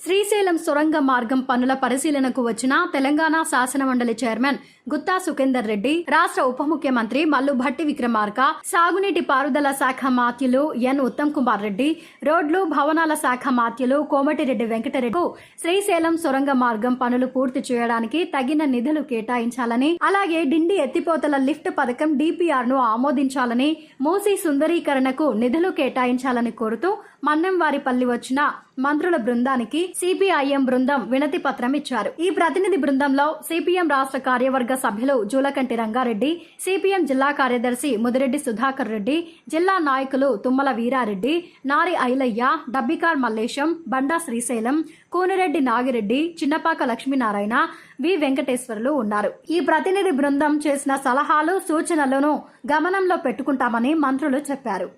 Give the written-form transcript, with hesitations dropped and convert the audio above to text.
శ్రీశైలం సొరంగ మార్గం పనుల పరిశీలనకు వచ్చిన తెలంగాణ శాసనమండలి చైర్మన్ గుత్తా సుఖేందర్ రెడ్డి, రాష్ట్ర ఉప ముఖ్యమంత్రి మల్లు భట్టి విక్రమార్క, సాగునీటి పారుదల శాఖ మాత్యులు ఎన్ ఉత్తమ్ కుమార్ రెడ్డి, రోడ్లు భవనాల శాఖ మాత్యులు కోమటిరెడ్డి వెంకటరెడ్డి శ్రీశైలం సొరంగ మార్గం పనులు పూర్తి చేయడానికి తగిన నిధులు కేటాయించాలని, అలాగే డిండి ఎత్తిపోతల లిఫ్ట్ పథకం DPR ను ఆమోదించాలని, మూసీ సుందరీకరణకు నిధులు కేటాయించాలని కోరుతూ మన్నెంవారిపల్లి వచ్చిన మంత్రుల బృందానికి CPIM బృందం వినతి పత్రం ఇచ్చారు. ఈ ప్రతినిధి బృందంలో CPM రాష్ట్ర కార్యవర్గ సభ్యులు జూలకంటి రంగారెడ్డి, CPM జిల్లా కార్యదర్శి ముదిరెడ్డి సుధాకర్ రెడ్డి, జిల్లా నాయకులు తుమ్మల వీరారెడ్డి, నారి ఐలయ్య, డబ్బికార్ మల్లేశం, బండా శ్రీశైలం, కూనిరెడ్డి నాగిరెడ్డి, చిన్నపాక లక్ష్మీనారాయణ, వి వెంకటేశ్వర్లు ఉన్నారు. ఈ ప్రతినిధి బృందం చేసిన సలహాలు, సూచనలను గమనంలో పెట్టుకుంటామని మంత్రులు చెప్పారు.